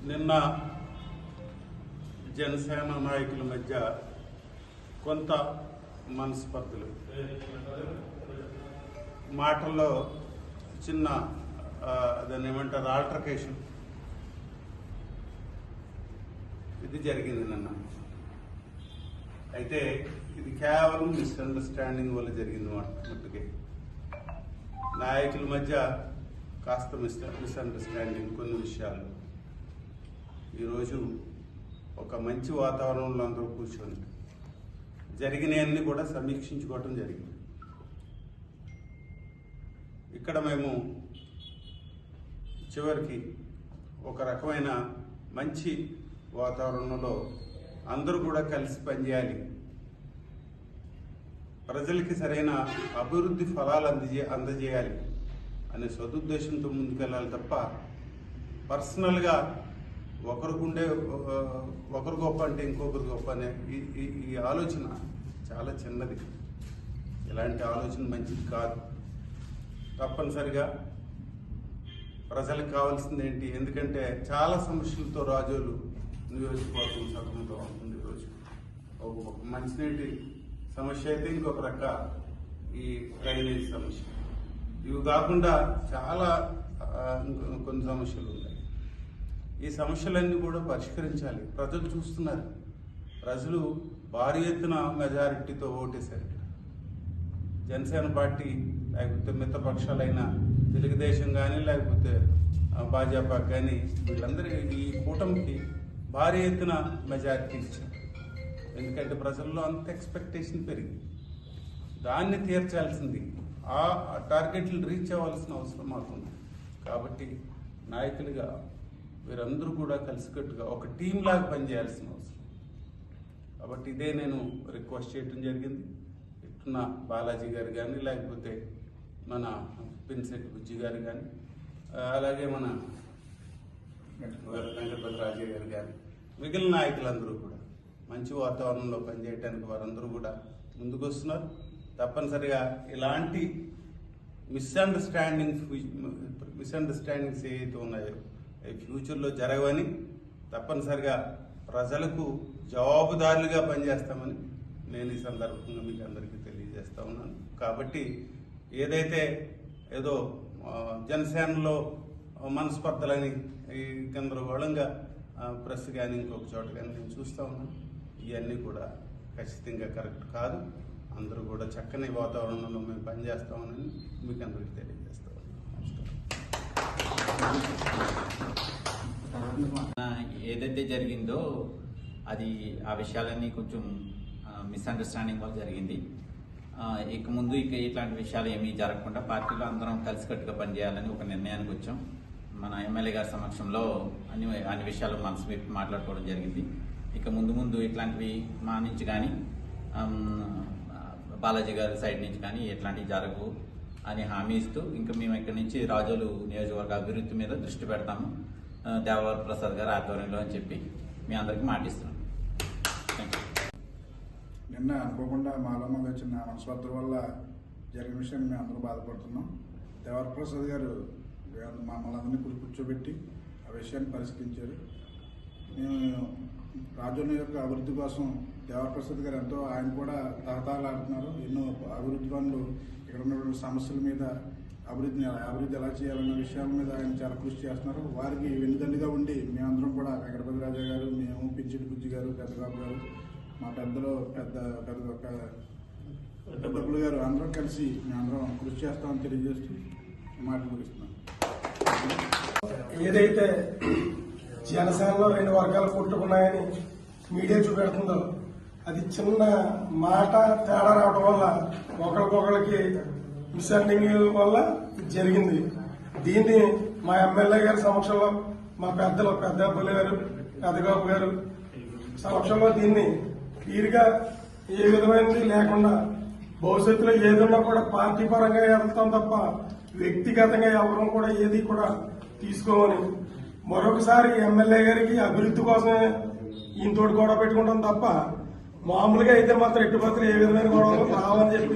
నిన్న జనసేన నాయకుల మధ్య కొంత మనస్పర్ధలు, మాటల్లో చిన్న దాన్ని ఏమంటారు ఆల్టర్కేషన్ ఇది జరిగింది నిన్న. అయితే ఇది కేవలం మిస్అండర్స్టాండింగ్ వల్ల జరిగింది మట్టుకే. నాయకుల మధ్య కాస్త మిస్అండర్స్టాండింగ్ కొన్ని విషయాలు. ఈరోజు ఒక మంచి వాతావరణంలో అందరూ కూర్చొని జరిగినవన్నీ కూడా సమీక్షించుకోవటం జరిగింది. ఇక్కడ మేము చివరికి ఒక రకమైన మంచి వాతావరణంలో అందరూ కూడా కలిసి పనిచేయాలి, ప్రజలకి సరైన అభివృద్ధి ఫలాలు అందజేయాలి అనే సదుద్దేశంతో ముందుకెళ్ళాలి తప్ప పర్సనల్గా ఒకరు గొప్ప అంటే ఇంకొకరు గొప్ప అనే ఈ ఆలోచన చాలా చిన్నది. ఇలాంటి ఆలోచన మంచిది కాదు. తప్పనిసరిగా ప్రజలకు కావాల్సింది ఏంటి? ఎందుకంటే చాలా సమస్యలతో రాజోలు నియోజకవర్గం సతమతం అవుతుంది. ఈరోజు ఒక మంచినీటి సమస్య అయితే ఇంకొక రక ఈ డ్రైనేజ్ సమస్య, ఇవి కాకుండా చాలా కొన్ని సమస్యలు ఉన్నాయి. ఈ సమస్యలన్నీ కూడా పరిష్కరించాలి. ప్రజలు చూస్తున్నారు. ప్రజలు భారీ ఎత్తున మెజారిటీతో ఓటేశారు. జనసేన పార్టీ లేకపోతే మిత్రపక్షాలైన తెలుగుదేశం కానీ లేకపోతే భాజపాకి కానీ వీళ్ళందరూ ఈ కూటమికి భారీ ఎత్తున మెజారిటీ ఇచ్చారు. ఎందుకంటే ప్రజల్లో అంత ఎక్స్పెక్టేషన్ పెరిగింది. దాన్ని తీర్చాల్సింది, ఆ టార్గెట్లు రీచ్ అవ్వాల్సిన అవసరం మాకుంది. కాబట్టి నాయకులుగా వీరందరూ కూడా కలిసికట్టుగా ఒక టీం లాగా పనిచేయాల్సిన అవసరం. కాబట్టి ఇదే నేను రిక్వెస్ట్ చేయడం జరిగింది. ఇట్టున్న బాలాజీ గారు కానీ లేకపోతే మన పిన్సెట్ బుజ్జి గారు కానీ అలాగే మన వెంకటపతి రాజయ్య గారు కానీ మిగిలిన నాయకులందరూ కూడా మంచి వాతావరణంలో పనిచేయడానికి వారందరూ కూడా ముందుకు వస్తున్నారు. తప్పనిసరిగా ఇలాంటి మిస్అండర్స్టాండింగ్స్ ఏవైతే ఉన్నాయో ఫ్యూచర్లో జరగవని, తప్పనిసరిగా ప్రజలకు జవాబుదారులుగా పనిచేస్తామని నేను ఈ సందర్భంగా మీకు అందరికీ తెలియజేస్తా ఉన్నాను. కాబట్టి ఏదైతే ఏదో జనసేనలో మనస్పర్ధలని ఈ గందరగోళంగా ప్రెస్ కానీ ఇంకొక చోట కానీ నేను చూస్తూ ఉన్నాను, ఇవన్నీ కూడా ఖచ్చితంగా కరెక్ట్ కాదు. అందరూ కూడా చక్కని వాతావరణంలో మేము పనిచేస్తామని మీకు అందరికీ తెలియజేస్తా ఉన్నాను. ఏదైతే జరిగిందో అది ఆ విషయాలన్నీ కొంచెం మిస్అండర్స్టాండింగ్ వల్ల జరిగింది. ఇక ముందు ఇట్లాంటి విషయాలు ఏమీ జరగకుండా పార్టీలో అందరం కలిసికట్టుగా పనిచేయాలని ఒక నిర్ణయానికి వచ్చాం. మన ఎమ్మెల్యే గారి సమక్షంలో అన్ని విషయాలు మనసు విప్పి మాట్లాడుకోవడం జరిగింది. ఇక ముందు ఇట్లాంటివి మా నుంచి కానీ బాలాజీ గారి సైడ్ నుంచి కానీ ఎట్లాంటివి జరగవు అని హామీ ఇస్తూ ఇంకా మేము ఇక్కడి నుంచి రాజోలు నియోజకవర్గ అభివృద్ధి మీద దృష్టి పెడతాము దేవవర ప్రసాద్ గారి ఆధ్వర్యంలో అని చెప్పి మీ అందరికీ మాటిస్తున్నాం. నిన్న అనుకోకుండా మాలో వచ్చిన మనస్పర్ధల వల్ల జరిగిన విషయాన్ని మేము అందరూ బాధపడుతున్నాం. దేవవర ప్రసాద్ గారు మమ్మల్ని అందరినీ కూర్చోబెట్టి ఆ విషయాన్ని పరిష్కరించారు. మేము రాజోలు యొక్క అభివృద్ధి కోసం దేవవర ప్రసాద్ గారు ఎంతో ఆయన కూడా తహతహలాడుతున్నారు. ఎన్నో అభివృద్ధి పనులు, ఇక్కడ ఉన్నటువంటి సమస్యల మీద అభివృద్ధి ఎలా చేయాలన్న విషయాల మీద ఆయన చాలా కృషి చేస్తున్నారు. వారికి వెన్నుదండిగా ఉండి మేమందరం కూడా వెంకటపతి రాజా గారు, మేము పిన్సెట్ బుజ్జి గారు, పెద్దబాబు గారు, మా పెద్దలు పెద్దలు గారు అందరం కలిసి మేమందరం కృషి చేస్తామని తెలియజేస్తూ మాటలు ముగిస్తున్నాం. ఏదైతే జనసేనలో రెండు వర్గాలు కొట్టుకున్నాయని మీడియా చూపెడుతుందో అది చిన్న మాట తేడా రావడం వల్ల ఒకరికొకరికి మిస్అండర్స్టాండింగ్ వల్ల జరిగింది. దీన్ని మా ఎమ్మెల్యే గారి సమక్షంలో మా పెద్దలు పెద్దపల్లి గారు, పెద్దబాబు గారు సమక్షంలో దీన్ని క్లియర్గా ఏ విధమైనది లేకుండా భవిష్యత్తులో ఏదన్నా కూడా పార్టీ పరంగా వెళ్తాం తప్ప వ్యక్తిగతంగా ఎవరు కూడా ఏది కూడా తీసుకోమని మరొకసారి ఎమ్మెల్యే గారికి అభివృద్ధి కోసమే ఈయనతోటి గొడవ పెట్టుకుంటాం తప్ప మామూలుగా అయితే మాత్రం ఎట్టి మాత్రం ఏ విధమైన గొడవలు రావాలని చెప్పి